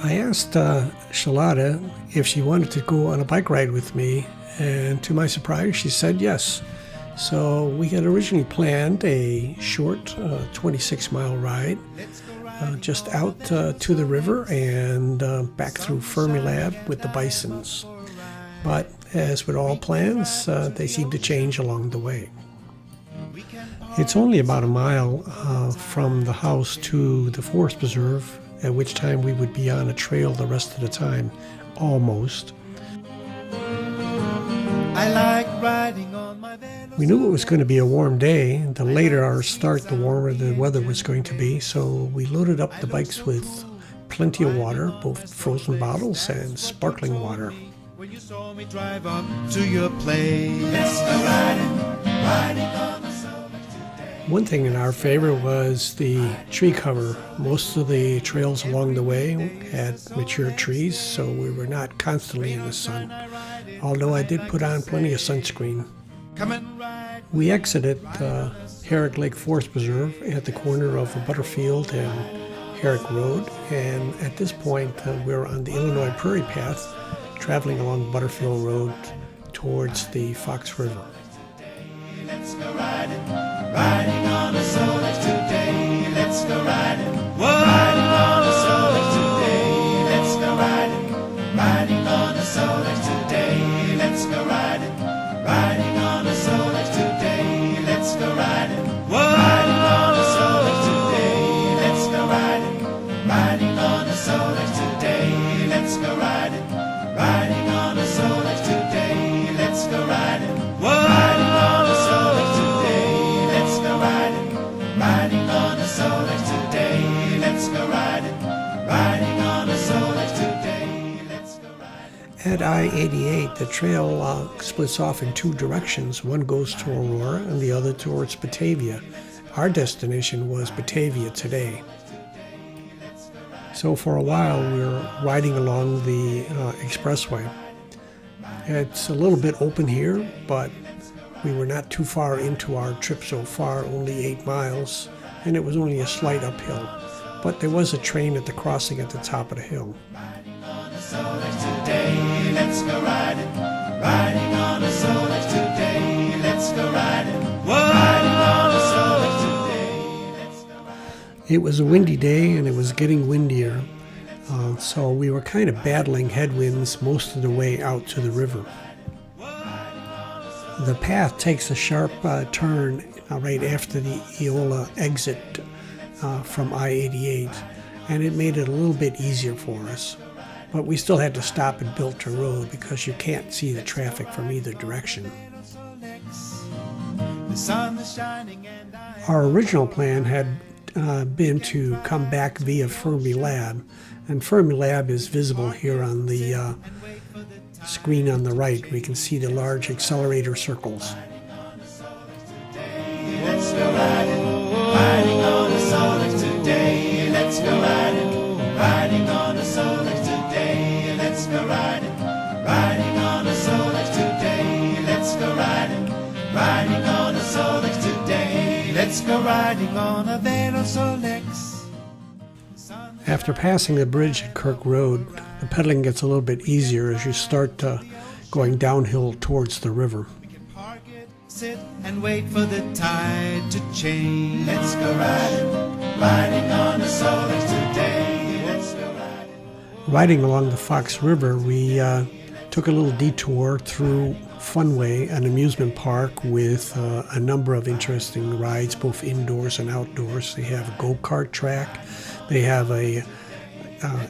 I asked Shalada if she wanted to go on a bike ride with me, and to my surprise, she said yes. So we had originally planned a short 26-mile ride just out to the river and back through Fermilab with the bisons. But as with all plans, they seem to change along the way. It's only about a mile from the house to the forest preserve, at which time we would be on a trail the rest of the time, almost. I like riding on my van. We knew it was going to be a warm day. The later our start, the warmer the weather was going to be, so we loaded up the bikes with plenty of water, both frozen bottles and sparkling water. When you saw me drive up to your place, let's go riding on the soul. One thing in our favor was the tree cover. Most of the trails along the way had mature trees, so we were not constantly in the sun, although I did put on plenty of sunscreen. We exited Herrick Lake Forest Preserve at the corner of Butterfield and Herrick Road, and at this point we're on the Illinois Prairie Path, traveling along Butterfield Road towards the Fox River. Let's go riding on a Solex today. Let's go riding on a Solex today. Let's go riding on a Solex today. Let's go riding on a Solex today. Let's go riding on a Solex today. Let's go riding on a Solex today. Let's go riding on a Solex today. Let's go riding on a Solex today. Let's go riding on a Solex today. Let's go riding on a Solex today. Let's go riding. At I-88, the trail splits off in two directions. One goes to Aurora and the other towards Batavia. Our destination was Batavia today. So for a while we were riding along the expressway. It's a little bit open here, but we were not too far into our trip so far, only 8 miles, and it was only a slight uphill. But there was a train at the crossing at the top of the hill. Riding on a Solex today, let's go riding on a Solex today, let's go riding on a Solex today, let's go riding. It was a windy day, and it was getting windier. So we were kind of battling headwinds most of the way out to the river. The path takes a sharp turn right after the Eola exit from I-88, and it made it a little bit easier for us. But we still had to stop at Bilter Road because you can't see the traffic from either direction. Our original plan had been to come back via Fermilab, and Fermilab is visible here on the screen on the right. We can see the large accelerator circles. Let's go riding on a Solex today. Let's go riding on a Solex today. Let's go riding on a Solex today. Let's go riding on a Solex today. Let's go riding on a Vero Solex. After passing the bridge at Kirk Road, the pedaling gets a little bit easier as you start going downhill towards the river. We can park it, sit and wait for the tide to change. Let's go riding on a Solex today. Let's go riding. Riding along the Fox River, we took a little detour through Funway, an amusement park with a number of interesting rides, both indoors and outdoors. They have a go-kart track. They have a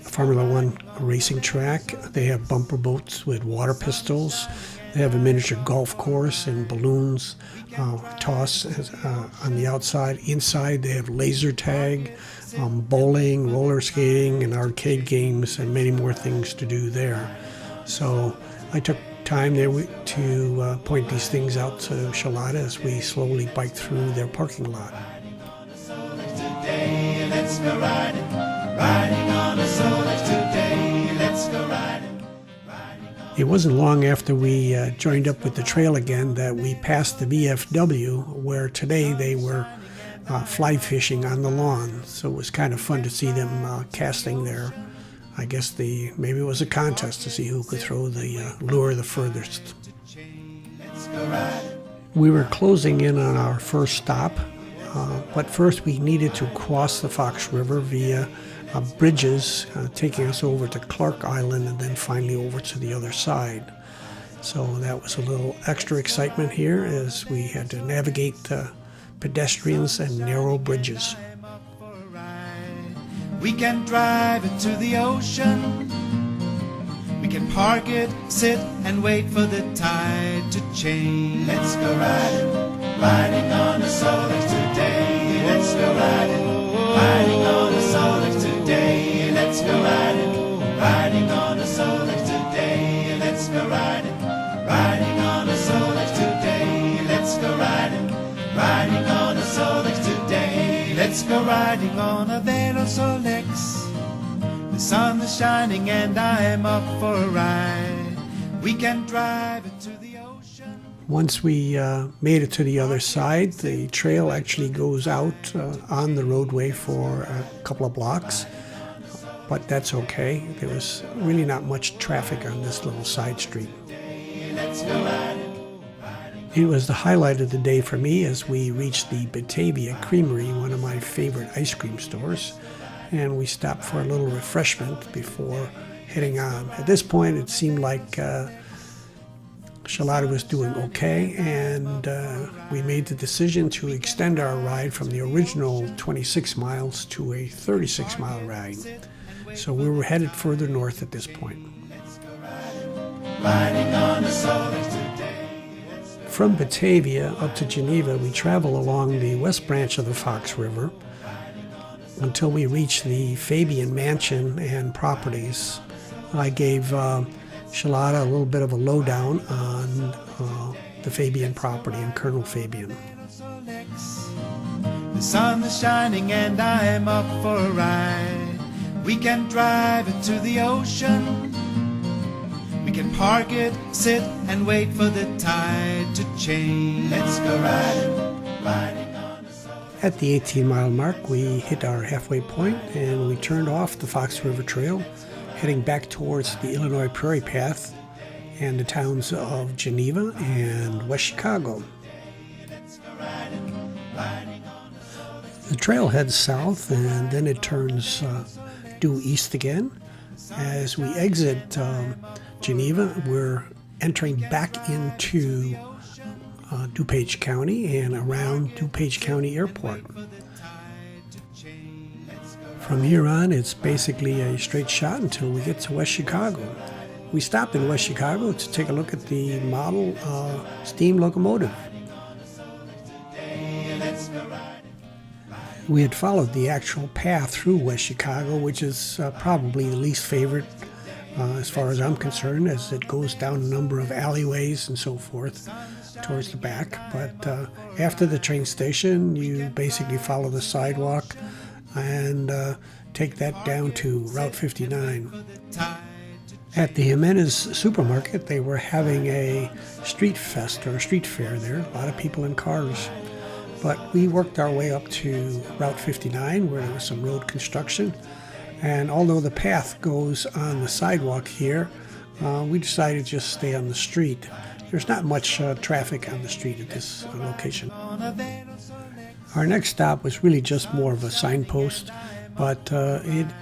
Formula One racing track. They have bumper boats with water pistols. They have a miniature golf course and balloons toss on the outside. Inside, they have laser tag, bowling, roller skating, and arcade games, and many more things to do there. So I took time there to point these things out to Shalada as we slowly biked through their parking lot. Let's go riding on a Solex today. Let's go riding. It wasn't long after we joined up with the trail again that we passed the VFW, where today they were fly fishing on the lawn. So it was kind of fun to see them casting their I guess maybe it was a contest to see who could throw the lure the furthest. We were closing in on our first stop, but first we needed to cross the Fox River via bridges, taking us over to Clark Island and then finally over to the other side. So that was a little extra excitement here as we had to navigate pedestrians and narrow bridges. We can drive it to the ocean. We can park it, sit and wait for the tide to change. Let's go riding on the Solex today. Let's go riding on the Solex today. Let's go riding on the Solex today. Let's go riding on the Solex today. Let's go riding on the Solex today. Let's go riding on a Velo Solex. The sun is shining and I am up for a ride. We can drive it to the ocean. Once we made it to the other side, the trail actually goes out on the roadway for a couple of blocks, but that's okay. There was really not much traffic on this little side street. It was the highlight of the day for me as we reached the Batavia Creamery, one of my favorite ice cream stores, and we stopped for a little refreshment before heading on. At this point, it seemed like Charlotta was doing okay, and we made the decision to extend our ride from the original 26 miles to a 36-mile ride. So we were headed further north at this point. From Batavia up to Geneva, we travel along the west branch of the Fox River until we reach the Fabian Mansion and properties. I gave Charlotta a little bit of a lowdown on the Fabian property and Colonel Fabian. The sun is shining and I am up for a ride. We can drive it to the ocean. We can park it, sit and wait for the tide to change. Let's go riding on the sun. At the 18-mile mark, we hit our halfway point and we turned off the Fox River Trail, heading back towards the Illinois Prairie Path and the towns of Geneva and West Chicago. The trail heads south and then it turns due east again. As we exit Geneva, we're entering back into DuPage County and around DuPage County Airport. From here on, it's basically a straight shot until we get to West Chicago. We stopped in West Chicago to take a look at the model steam locomotive. We had followed the actual path through West Chicago, which is probably the least favorite as far as I'm concerned, as it goes down a number of alleyways and so forth towards the back. But after the train station, you basically follow the sidewalk and take that down to Route 59. At the Jimenez supermarket, they were having a street fest or a street fair there, a lot of people in cars. But we worked our way up to Route 59 where there was some road construction. And although the path goes on the sidewalk here, we decided to just stay on the street. There's not much traffic on the street at this location. Our next stop was really just more of a signpost, but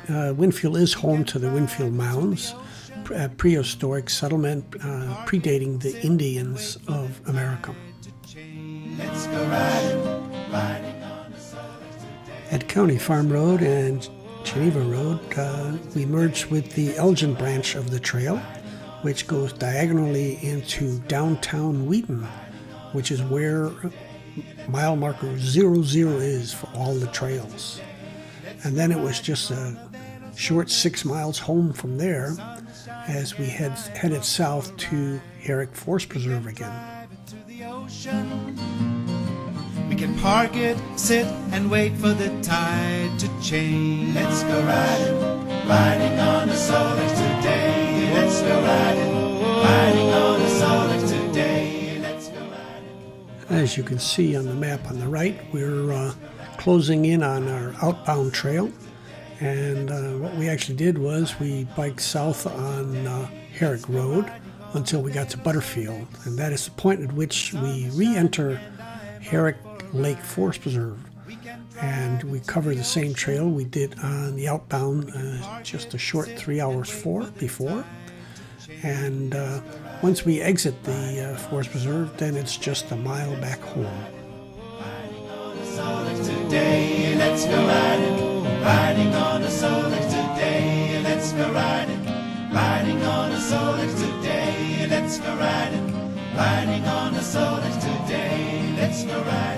Winfield is home to the Winfield Mounds, a prehistoric settlement predating the Indians of America. At County Farm Road and Geneva Road, we merged with the Elgin branch of the trail, which goes diagonally into downtown Wheaton, which is where mile marker 00 is for all the trails. And then it was just a short 6 miles home from there as we headed south to Herrick Forest Preserve again. We can park it, sit and wait for the tide to change. Let's go riding on the Solex today. Let's go riding on the Solex today. Let's go riding. As you can see on the map on the right, we're closing in on our outbound trail, And what we actually did was we biked south on Herrick Road until we got to Butterfield. And that is the point at which we re-enter Herrick Lake Forest Preserve. And we cover the same trail we did on the outbound just a short 3 hours before. And once we exit the Forest Preserve, then it's just a mile back home. Today, let's go riding on a Solex today, let's go riding on a Solex today, let's go riding on a Solex today, let's go riding.